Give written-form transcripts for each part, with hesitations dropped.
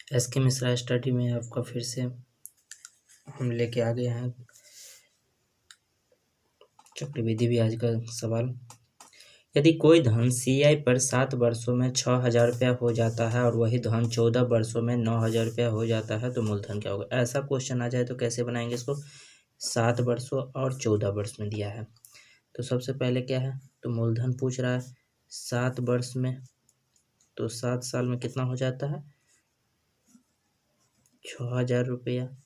S के Mishra study में आपका फिर से हम लेके आ गए हैं चक्रवृद्धि ब्याज का सवाल। यदि कोई धन CI पर 7 वर्षों में 6,000 रुपया हो जाता है और वही धन 14 वर्षों में 9,000 रुपया हो जाता है तो मूलधन क्या होगा। ऐसा क्वेश्चन आ जाए तो कैसे बनाएंगे इसको। 7 वर्षों और 14 वर्ष में दिया है तो सबसे पहले क्या है, तो मूलधन पूछ रहा है 7 वर्ष में, तो 7 साल में कितना हो जाता है 6,000 रुपया,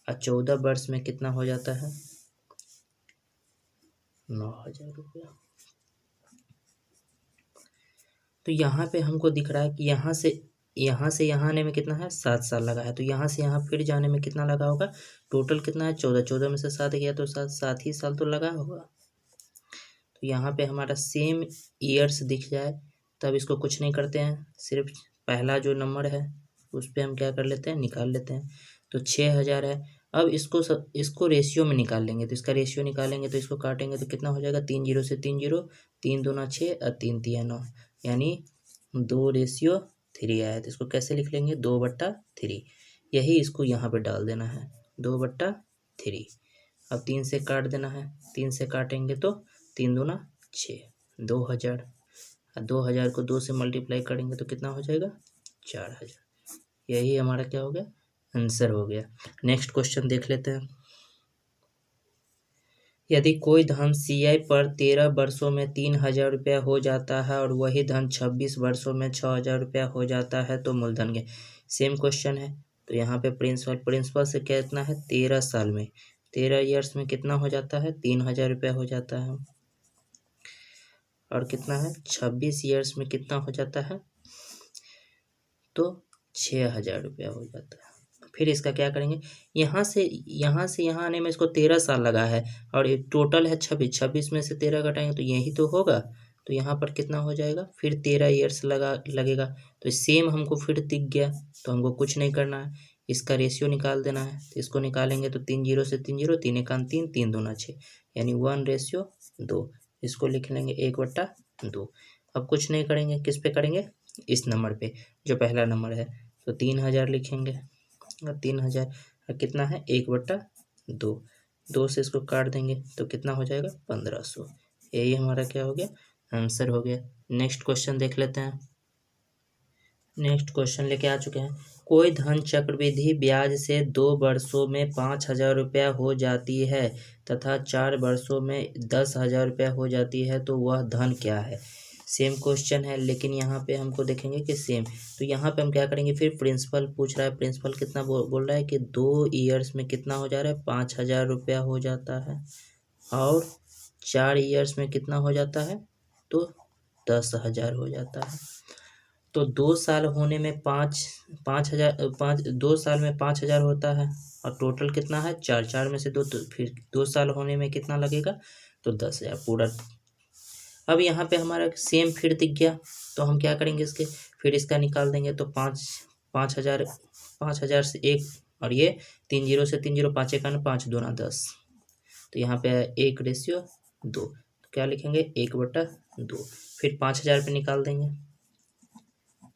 और 14 वर्ष में कितना हो जाता है 9,000 रुपया। तो यहाँ पे हमको दिख रहा है कि यहाँ से यहाँ आने में कितना है 7 साल लगा है, तो यहाँ से यहाँ फिर जाने में कितना लगा होगा, टोटल कितना है 14, 14 में से 7 गया तो 7 ही साल तो लगा होगा। तो यहाँ पे हमारा सेम ईयर्स दिख जाए तब इसको कुछ नहीं करते हैं, सिर्फ पहला जो नंबर है उस पर हम क्या कर लेते हैं निकाल लेते हैं। तो 6,000 है। अब इसको रेशियो में निकाल लेंगे, तो इसका रेशियो निकालेंगे तो इसको काटेंगे तो कितना हो जाएगा 3 0 से 3 0, 3 दूना 6 और 3 तिया 9, यानी 2:3 आया। तो इसको कैसे लिख लेंगे 2/3, यही इसको यहाँ पे डाल देना है 2/3। अब 3 से काट देना है, 3 से काटेंगे तो 3 दूना 6, 2,000, और 2,000 को 2 से मल्टीप्लाई करेंगे तो कितना हो जाएगा 4,000। यही हमारा क्या हो गया आंसर हो गया। नेक्स्ट क्वेश्चन देख लेते हैं। यदि कोई धन CI पर 13 वर्षों में 3,000 रुपया हो जाता है और वही धन 26 वर्षों में 6,000 रुपया हो जाता है तो मूलधन के। सेम क्वेश्चन है। तो यहाँ पे प्रिंसिपल से कितना है 13 साल में, 13 ईयर्स में कितना हो जाता है 3,000 रुपया हो जाता है, और कितना है 26 ईयर्स में कितना हो जाता है तो 6,000 रुपया हो जाता है। फिर इसका क्या करेंगे, यहाँ से यहाँ आने में इसको 13 साल लगा है और ये टोटल है 26 में से 13 घटाएंगे तो यही तो होगा। तो यहाँ पर कितना हो जाएगा फिर 13 ईयर्स लगेगा। तो सेम हमको फिर दिख गया, तो हमको कुछ नहीं करना है, इसका रेशियो निकाल देना है। तो इसको निकालेंगे तो 3 0 से 3 0, 3 1 3, 3 दूना 6, यानी 1:2। इसको लिख लेंगे 1/2। अब कुछ नहीं करेंगे, किस पे करेंगे इस नंबर पे जो पहला नंबर है। तो 3,000 लिखेंगे और 3,000 कितना है 1/2, 2 से इसको काट देंगे तो कितना हो जाएगा 1,500। यही हमारा क्या हो गया आंसर हो गया। नेक्स्ट क्वेश्चन देख लेते हैं। नेक्स्ट क्वेश्चन लेके आ चुके हैं। कोई धन चक्रवृद्धि ब्याज से 2 वर्षों में 5,000 रुपया हो जाती है तथा 4 वर्षों में 10,000 रुपया हो जाती है तो वह धन क्या है। सेम क्वेश्चन है लेकिन यहाँ पे हमको देखेंगे कि सेम। तो यहाँ पे हम क्या करेंगे, फिर प्रिंसिपल पूछ रहा है, प्रिंसिपल कितना बोल रहा है कि 2 ईयर्स में कितना हो जा रहा है 5,000 रुपया हो जाता है, और 4 ईयर्स में कितना हो जाता है तो 10,000 हो जाता है। तो 2 साल होने में 2 साल में 5,000 होता है और टोटल कितना है 4 में से 2, तो फिर 2 साल होने में कितना लगेगा तो 10,000 पूरा। अब यहाँ पे हमारा सेम फिर दिख गया, तो हम क्या करेंगे इसके फिर इसका निकाल देंगे। तो 5,000 से 1 और ये 3 0 से 3 0, 5 1 5 दूना 10, तो यहाँ पे 1:2। तो क्या लिखेंगे 1/2। फिर 5,000 पे निकाल देंगे,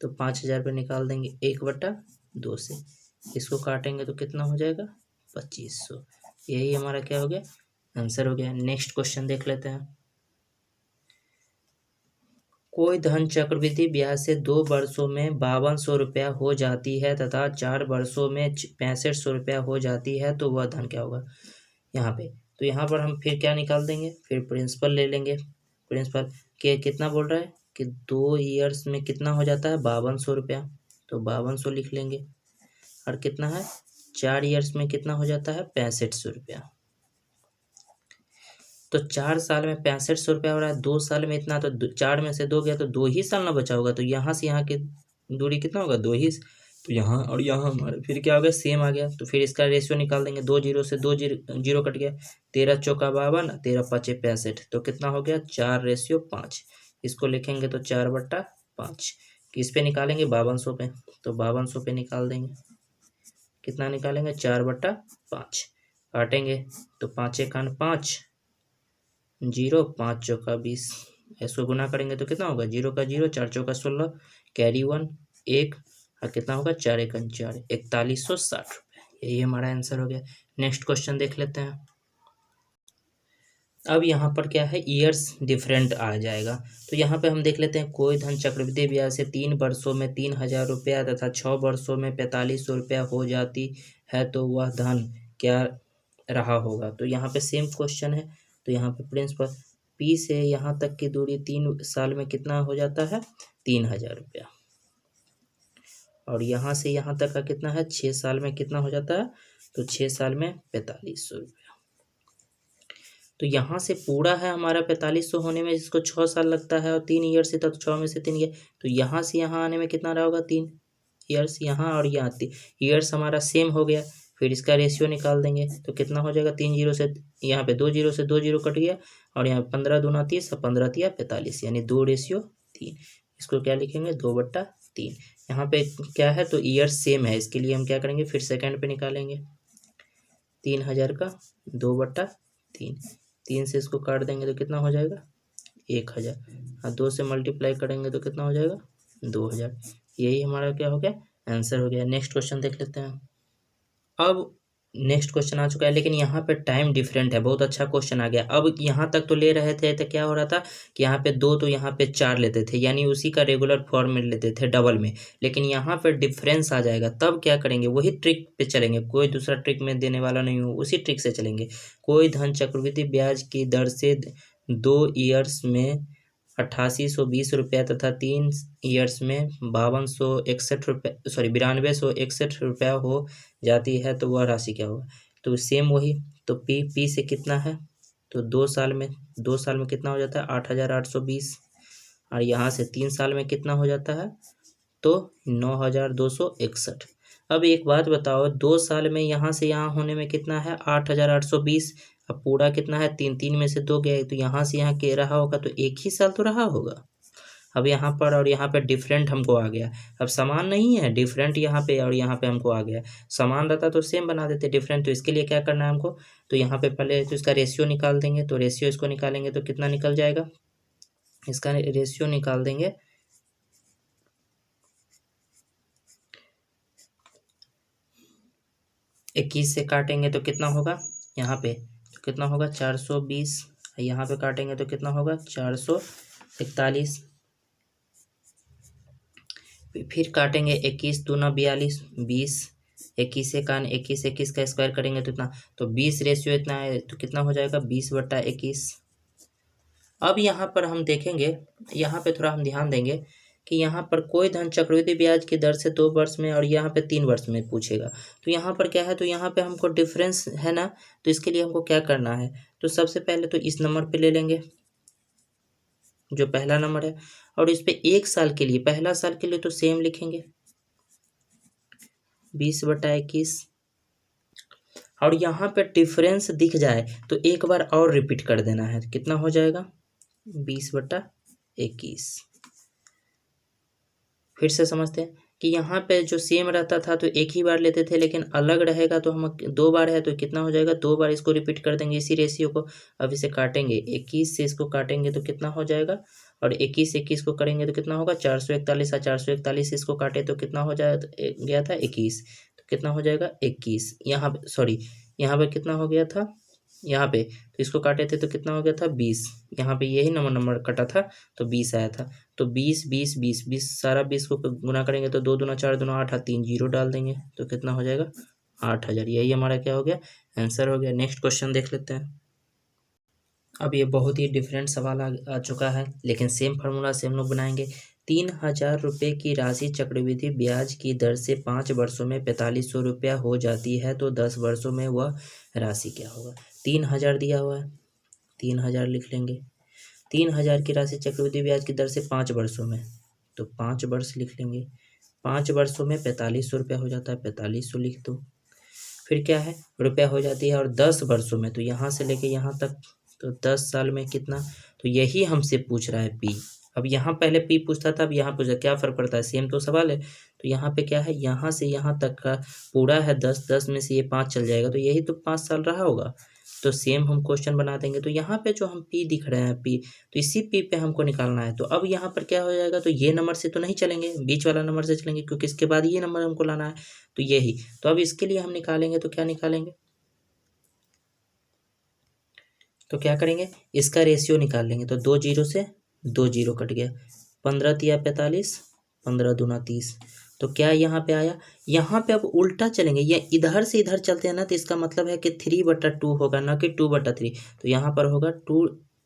तो 5,000 पे निकाल देंगे 1/2 से, इसको काटेंगे तो कितना हो जाएगा 2,500। यही हमारा क्या हो गया आंसर हो गया। नेक्स्ट क्वेश्चन देख लेते हैं। कोई धन चक्रवृद्धि ब्याज से 2 वर्षों में 5,200 रुपया हो जाती है तथा 4 वर्षों में 6,500 रुपया हो जाती है तो वह धन क्या होगा यहाँ पे। तो यहाँ पर हम फिर क्या निकाल देंगे, फिर प्रिंसिपल ले लेंगे। प्रिंसिपल के कितना बोल रहा है कि 2 ईयर्स में कितना हो जाता है 5,200 रुपया, तो 5,200 लिख लेंगे। और कितना है 4 ईयर्स में कितना हो जाता है 6,500 रुपया। तो 4 साल में 6,500 रुपया हो रहा है, 2 साल में इतना, तो 4 में से 2 गया तो 2 ही साल ना बचा होगा। तो यहाँ से यहाँ की दूरी कितना होगा 2 ही। तो यहाँ और यहाँ हमारे फिर क्या हो गया सेम आ गया। तो फिर इसका रेशियो निकाल देंगे, 2 0 से 2 0 कट गया, 13 चौका 52, 13 5 65, तो कितना हो गया 4:5। इसको लिखेंगे तो 4/5। किस पे निकालेंगे 5,200 पे, तो 5,200 पे निकाल देंगे, कितना निकालेंगे 4/5। काटेंगे तो 5 1 5 0, 5 चौका 20, इसको गुना करेंगे तो कितना होगा 0 का 0, 4 चौका 16, कैरी 1 1, और कितना होगा 4 एकम 4 4160 रुपये। यही हमारा आंसर हो गया। नेक्स्ट क्वेश्चन देख लेते हैं। अब यहाँ पर क्या है, ईयर्स डिफरेंट आ जाएगा। तो यहाँ पे हम देख लेते हैं, कोई धन चक्रवृद्धि ब्याज से 3 वर्षों में 3000 रुपया तथा 6 वर्षों में 4500 रुपया हो जाती है तो वह धन क्या रहा होगा। तो यहाँ पे सेम क्वेश्चन है। तो यहाँ पे प्रिंसिपल पी से यहाँ तक की दूरी 3 साल में कितना हो जाता है 3000 रुपया, और यहाँ से यहाँ तक का कितना है 6 साल में कितना हो जाता है, तो 6 साल में 4500 रुपया। तो यहाँ से पूरा है हमारा 4500 होने में, इसको 6 साल लगता है और 3 ईयर से, तो 6 में से 3 ईयर, तो यहाँ से यहाँ आने में कितना रहा होगा 3 ईयर्स यहाँ, और यहाँ ईयर्स हमारा सेम हो गया। फिर इसका रेशियो निकाल देंगे तो कितना हो जाएगा 3 जीरो से, यहाँ पे 2 जीरो से 2 जीरो कट गया, और यहाँ 15 दूना 30 और 15 तिया 45, यानी 2:3। इसको क्या लिखेंगे 2/3। यहाँ पे क्या है, तो ईयर सेम है, इसके लिए हम क्या करेंगे फिर सेकंड पे निकालेंगे 3000 का 2/3। 3 से इसको काट देंगे तो कितना हो जाएगा 1000, और 2 से मल्टीप्लाई करेंगे तो कितना हो जाएगा 2000। यही हमारा क्या हो गया आंसर हो गया। नेक्स्ट क्वेश्चन देख लेते हैं। अब नेक्स्ट क्वेश्चन आ चुका है, लेकिन यहाँ पे टाइम डिफरेंट है। बहुत अच्छा क्वेश्चन आ गया। अब यहाँ तक तो ले रहे थे तो क्या हो रहा था कि यहाँ पे 2 तो यहाँ पे 4 लेते थे, यानी उसी का रेगुलर फॉर्म में लेते थे डबल में। लेकिन यहाँ पे डिफरेंस आ जाएगा, तब क्या करेंगे वही ट्रिक पे चलेंगे, कोई दूसरा ट्रिक में देने वाला नहीं हो, उसी ट्रिक से चलेंगे। कोई धन चक्रवृद्धि ब्याज की दर से 2 ईयर्स में 8820 रुपया तथा 3 ईयर्स में 5261 रुपये 9261 रुपया हो जाती है तो वह राशि क्या होगा। तो सेम वही, तो पी से कितना है, तो 2 साल में कितना हो जाता है 8820, और यहाँ से 3 साल में कितना हो जाता है तो 9261। अब एक बात बताओ, 2 साल में यहाँ से यहाँ होने में कितना है 8820, अब पूरा कितना है 3 में से 2 गया, तो यहाँ से यहाँ के रहा होगा तो 1 ही साल तो रहा होगा। अब यहाँ पर और यहाँ पे डिफरेंट हमको आ गया, अब समान नहीं है, डिफरेंट यहाँ पे और यहाँ पे हमको आ गया। समान रहता तो सेम बना देते, डिफरेंट, तो इसके लिए क्या करना है हमको, तो यहाँ पे पहले तो इसका रेशियो निकाल देंगे। तो रेशियो इसको निकालेंगे तो कितना निकल जाएगा, इसका रेशियो निकाल देंगे 21 से काटेंगे तो कितना होगा यहाँ पे, तो कितना होगा 420, यहाँ पे काटेंगे तो कितना होगा 441, फिर काटेंगे 21 दूना 42, 20, 21 से कान 21 का स्क्वायर करेंगे तो इतना, तो 20 रेशियो इतना है तो कितना हो जाएगा 20/21। अब यहाँ पर हम देखेंगे, यहाँ पे थोड़ा हम ध्यान देंगे कि यहाँ पर कोई धन चक्रवृद्धि ब्याज की दर से 2 वर्ष में और यहाँ पे 3 वर्ष में पूछेगा। तो यहाँ पर क्या है, तो यहाँ पे हमको डिफरेंस है ना, तो इसके लिए हमको क्या करना है, तो सबसे पहले तो इस नंबर पे ले लेंगे जो पहला नंबर है, और इस पे 1 साल के लिए, पहला साल के लिए तो सेम लिखेंगे 20/21, और यहाँ पे डिफरेंस दिख जाए तो एक बार और रिपीट कर देना है, कितना हो जाएगा 20/21। फिर से समझते हैं कि यहाँ पे जो सेम रहता था तो एक ही बार लेते थे, लेकिन अलग रहेगा तो हम 2 बार है तो कितना हो जाएगा 2 बार इसको रिपीट कर देंगे इसी रेशियो को। अब इसे काटेंगे 21 से इसको काटेंगे तो कितना हो जाएगा, और 21 को करेंगे तो कितना होगा 441, और 441 से इसको काटे तो कितना हो जाए गया था 21, तो कितना हो जाएगा 21। यहाँ पे सॉरी, यहाँ पे कितना हो गया था, यहाँ पे तो इसको काटे थे तो कितना हो गया था 20, यहाँ पे यही नंबर कटा था तो 20 आया था। तो 20 20 20 20 सारा 20 को गुना करेंगे तो 2 दूना 4 दूना 8 और 3 जीरो डाल देंगे तो कितना हो जाएगा 8000। यही हमारा क्या हो गया आंसर हो गया। नेक्स्ट क्वेश्चन देख लेते हैं। अब ये बहुत ही डिफरेंट सवाल आ चुका है, लेकिन सेम फार्मूला से हम लोग बनाएंगे। 3000 रुपये की राशि चक्रवृद्धि ब्याज की दर से 5 वर्षों में 4500 रुपया हो जाती है तो 10 वर्षों में वह राशि क्या होगा। 3000 दिया हुआ है, 3000 लिख लेंगे। 3000 की राशि चक्रवृद्धि ब्याज की दर से 5 वर्षों में, तो 5 वर्ष लिख लेंगे। 5 वर्षों में 4500 रुपया हो जाता है, 4500 लिख दो। फिर क्या है रुपया हो जाती है, और 10 वर्षों में, तो यहाँ से लेके यहाँ तक तो 10 साल में कितना, तो यही हमसे पूछ रहा है पी। अब यहाँ पहले पी पूछता था, अब यहाँ पूछा, क्या फ़र्क पड़ता है, सेम तो सवाल है। तो यहाँ पे क्या है, यहाँ से यहाँ तक का पूरा है 10, 10 में से ये 5 चल जाएगा तो यही तो 5 साल रहा होगा। तो सेम हम क्वेश्चन बना देंगे। तो यहाँ पे जो हम P दिख रहे हैं P, तो इसी P पे हमको निकालना है। तो अब यहाँ पर क्या हो जाएगा, तो ये नंबर से तो नहीं चलेंगे, बीच वाला नंबर से चलेंगे, क्योंकि इसके बाद ये नंबर हमको लाना है, तो यही। तो अब इसके लिए हम निकालेंगे, तो क्या निकालेंगे, तो क्या करेंगे, इसका रेशियो निकाल लेंगे। तो 2 जीरो से 2 जीरो कट गया, 15 तिया 45, 15 दूना 30। तो क्या यहाँ पे आया, यहाँ पे अब उल्टा चलेंगे, या इधर से इधर चलते हैं ना, तो इसका मतलब है कि 3/2 होगा, ना कि 2/3। तो यहाँ पर होगा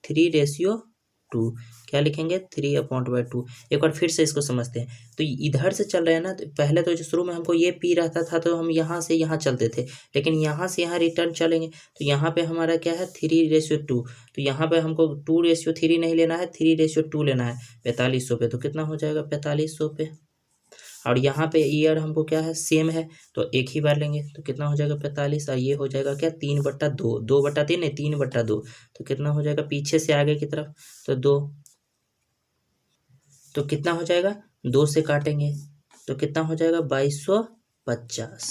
3:2। क्या लिखेंगे, 3/2। एक बार फिर से इसको समझते हैं। तो इधर से चल रहे हैं ना, तो पहले तो जो शुरू में हमको ये P रहता था, तो हम यहाँ से यहाँ चलते थे, लेकिन यहाँ से यहाँ रिटर्न चलेंगे, तो यहाँ पे हमारा क्या है, 3:2। तो यहाँ पे हमको 2:3 नहीं लेना है, 3:2 लेना है 4500 पे। तो कितना हो जाएगा, 4500 पे। और यहाँ पे ईयर हमको क्या है, सेम है, तो एक ही बार लेंगे। तो कितना हो जाएगा, 45। और ये हो जाएगा क्या, 3/2, 2/3 नहीं, 3/2। तो कितना हो जाएगा, पीछे से आगे की तरफ, तो 2। तो कितना हो जाएगा, 2 से काटेंगे, तो कितना हो जाएगा, 2250।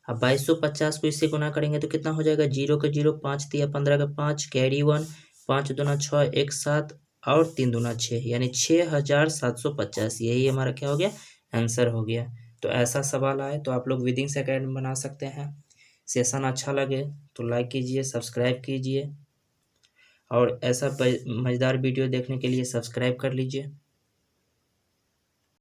अब 2250 को इससे गुना करेंगे, तो कितना हो जाएगा, 0 के 0, 5 तिया 15 का 5, कैरी 1, 5 दूना 6, 1 7, और 3 दूना 6, यानी 6750। यही हमारा क्या हो गया, आंसर हो गया। तो ऐसा सवाल आए तो आप लोग विदिंग्स अकेडमी बना सकते हैं। सेशन अच्छा लगे तो लाइक कीजिए, सब्सक्राइब कीजिए, और ऐसा मज़ेदार वीडियो देखने के लिए सब्सक्राइब कर लीजिए।